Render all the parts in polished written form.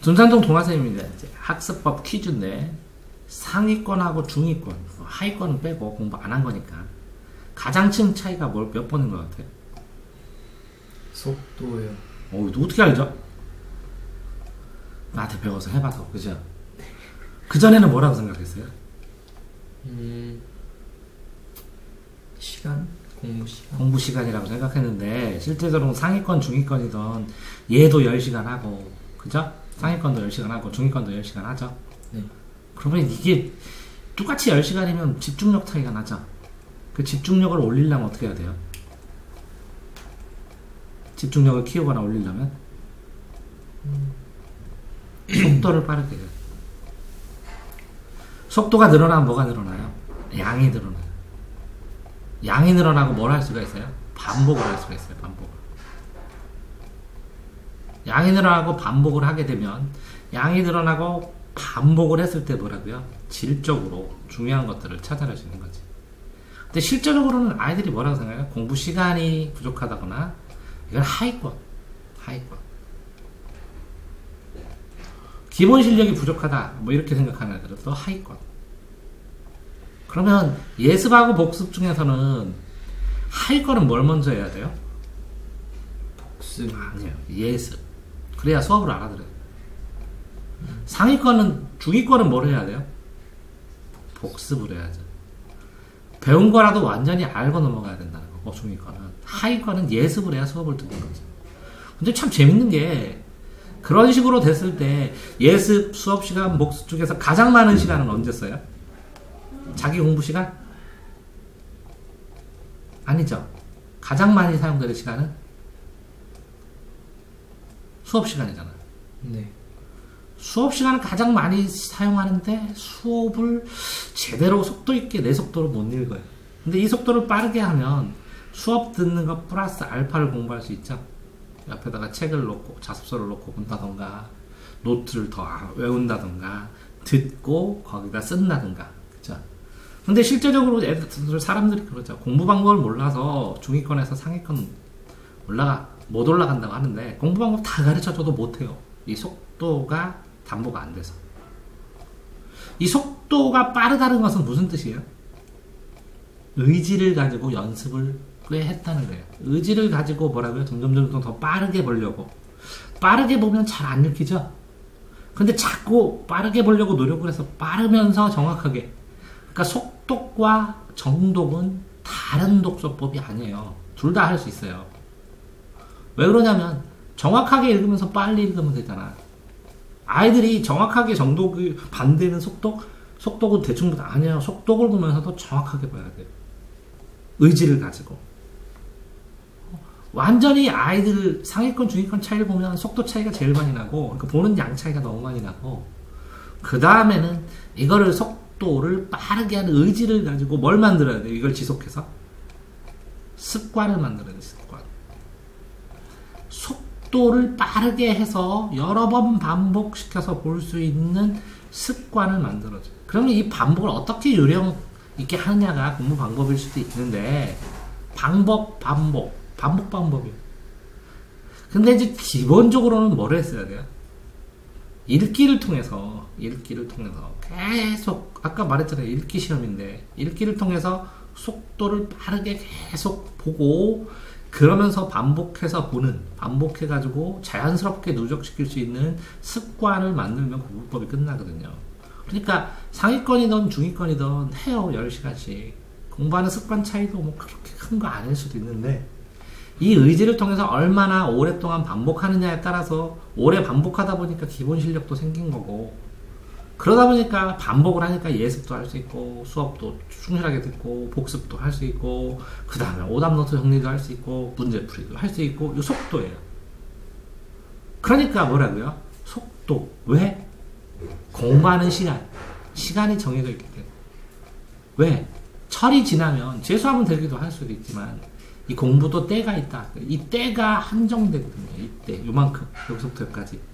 둔산동 동화쌤입니다. 이제 학습법 퀴즈인데 상위권하고 중위권, 하위권은 빼고 공부 안 한 거니까 가장층 차이가 몇 번인 것 같아요? 속도요. 이거 어떻게 알죠? 나한테 배워서 해봐서, 그죠? 그전에는 뭐라고 생각했어요? 시간? 공부 시간? 공부 시간이라고 생각했는데 실제적으로 상위권, 중위권이던 얘도 10시간 하고, 그죠? 상위권도 10시간 하고 중위권도 10시간 하죠? 네. 그러면 이게 똑같이 10시간이면 집중력 차이가 나죠? 그 집중력을 올리려면 어떻게 해야 돼요? 집중력을 키우거나 올리려면 속도를 빠르게 해요. 속도가 늘어나면 뭐가 늘어나요? 양이 늘어나요. 양이 늘어나고 뭘 할 수가 있어요? 반복을 할 수가 있어요. 반복을. 양이 늘어나고 반복을 하게 되면 양이 늘어나고 반복을 했을 때 뭐라고요? 질적으로 중요한 것들을 찾아낼 수 있는 거지. 근데 실제적으로는 아이들이 뭐라고 생각해요? 공부 시간이 부족하다거나 이건 하위권. 기본 실력이 부족하다 뭐 이렇게 생각하는 애들은 또 하위권. 그러면 예습하고 복습 중에서는 하위권은 뭘 먼저 해야 돼요? 복습. 아니에요. 예습. 그래야 수업을 알아들어요. 상위권은, 중위권은 뭘 해야 돼요? 복습을 해야죠. 배운 거라도 완전히 알고 넘어가야 된다는 거고, 중위권은. 하위권은 예습을 해야 수업을 듣는 거죠. 근데 참 재밌는 게, 그런 식으로 됐을 때, 예습, 수업 시간, 복습 중에서 가장 많은 시간은 언제 써요? 자기 공부 시간? 아니죠. 가장 많이 사용되는 시간은 수업 시간이잖아요. 네. 수업 시간을 가장 많이 사용하는데 수업을 제대로 속도 있게 내 속도로 못 읽어요. 근데 이 속도를 빠르게 하면 수업 듣는 것 플러스 알파를 공부할 수 있죠. 옆에다가 책을 놓고 자습서를 놓고 본다던가 노트를 더 외운다던가 듣고 거기다 쓴다던가. 그죠? 근데 실제적으로 사람들이 그러죠. 공부 방법을 몰라서 중위권에서 상위권 못 올라간다고 하는데 공부 방법 다 가르쳐줘도 못해요. 이 속도가 담보가 안 돼서. 이 속도가 빠르다는 것은 무슨 뜻이에요? 의지를 가지고 연습을 꽤 했다는 거예요. 의지를 가지고 뭐라고요? 점점 더 빠르게 보려고. 빠르게 보면 잘 안 읽히죠? 근데 자꾸 빠르게 보려고 노력을 해서 빠르면서 정확하게. 그러니까 속독과 정독은 다른 독서법이 아니에요. 둘 다 할 수 있어요. 왜 그러냐면 정확하게 읽으면서 빨리 읽으면 되잖아. 아이들이 정확하게 정독이 반대는 속독은 대충보다 아니에요. 속독을 보면서도 정확하게 봐야 돼요. 의지를 가지고. 완전히 아이들 상위권 중위권 차이를 보면 속도 차이가 제일 많이 나고, 그러니까 보는 양 차이가 너무 많이 나고, 그 다음에는 이거를 속도를 빠르게 하는 의지를 가지고 뭘 만들어야 돼요? 이걸 지속해서 습관을 만들어야 돼요. 습관. 속도를 빠르게 해서 여러 번 반복시켜서 볼 수 있는 습관을 만들어줘요. 그러면 이 반복을 어떻게 요령 있게 하느냐가 공부 방법일 수도 있는데, 반복이에요. 근데 이제 기본적으로는 뭐를 했어야 돼요? 읽기를 통해서 계속, 아까 말했잖아요. 읽기 시험인데, 읽기를 통해서 속도를 빠르게 계속 보고, 그러면서 반복해가지고 자연스럽게 누적시킬 수 있는 습관을 만들면 공부법이 끝나거든요. 그러니까 상위권이든 중위권이든 해요. 10시간씩. 공부하는 습관 차이도 뭐 그렇게 큰 거 아닐 수도 있는데, 이 의지를 통해서 얼마나 오랫동안 반복하느냐에 따라서 오래 반복하다 보니까 기본 실력도 생긴 거고, 그러다 보니까 반복을 하니까 예습도 할 수 있고, 수업도 충실하게 듣고, 복습도 할 수 있고, 그 다음에 오답노트 정리도 할 수 있고, 문제풀이도 할 수 있고, 이 속도예요. 그러니까 뭐라고요? 속도. 왜? 공부하는 시간이 정해져 있기 때문에. 왜? 철이 지나면 재수하면 되기도 할 수도 있지만, 이 공부도 때가 있다. 이 때가 한정되거든요. 이때 요만큼, 여기서부터 여기까지.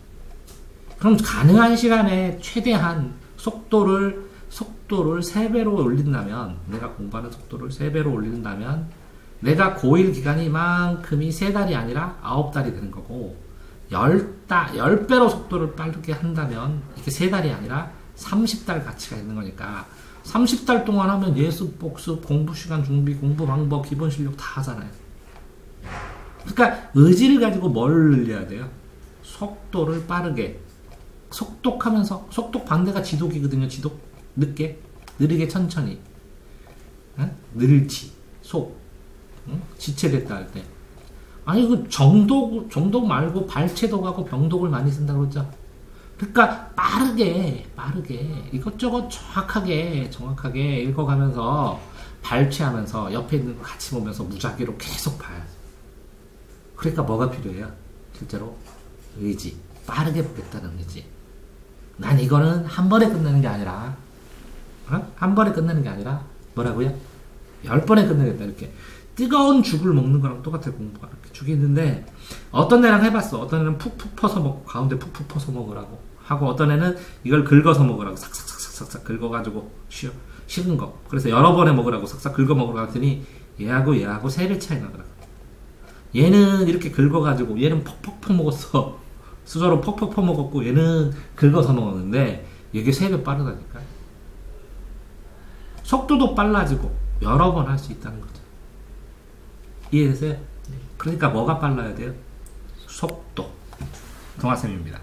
그럼 가능한 시간에 최대한 속도를 3배로 올린다면, 내가 공부하는 속도를 3배로 올린다면, 내가 고1 기간이 이만큼이 3달이 아니라 9달이 되는 거고, 10배로 속도를 빠르게 한다면 이게 3달이 아니라 30달 가치가 있는 거니까 30달 동안 하면 예습, 복습, 공부 시간 준비, 공부 방법, 기본 실력 다 하잖아요. 그러니까 의지를 가지고 뭘 늘려야 돼요? 속도를 빠르게. 속독하면서, 속독 반대가 지독이거든요. 지독. 늦게. 느리게 천천히. 늘지. 속. 지체됐다 할 때. 아니, 그 정독 말고 발췌독하고 병독을 많이 쓴다고 그러죠. 그러니까 빠르게 이것저것 정확하게 읽어가면서 발췌하면서 옆에 있는 거 같이 보면서 무작위로 계속 봐야죠. 그러니까 뭐가 필요해요? 실제로 의지. 빠르게 보겠다는 의지. 난 이거는 한 번에 끝내는 게 아니라 한 번에 끝내는 게 아니라 뭐라고요? 10번에 끝내겠다. 이렇게 뜨거운 죽을 먹는 거랑 똑같아요. 공부가. 이렇게 죽이 있는데 어떤 애랑 해봤어. 어떤 애는 푹푹 퍼서 먹고 가운데 푹푹 퍼서 먹으라고 하고, 어떤 애는 이걸 긁어서 먹으라고 삭삭삭삭삭 긁어가지고 식은 거. 그래서 여러 번에 먹으라고 삭삭 긁어 먹으라고 했더니 얘하고 3배 차이 나더라고. 얘는 이렇게 긁어가지고 얘는 퍽퍽퍽 먹었어. 수저로 퍽퍽퍽 먹었고 얘는 긁어서 먹었는데 이게 3배 빠르다니까. 속도도 빨라지고 여러 번 할 수 있다는 거죠. 이해되세요? 그러니까 뭐가 빨라야 돼요? 속도. 동아쌤입니다.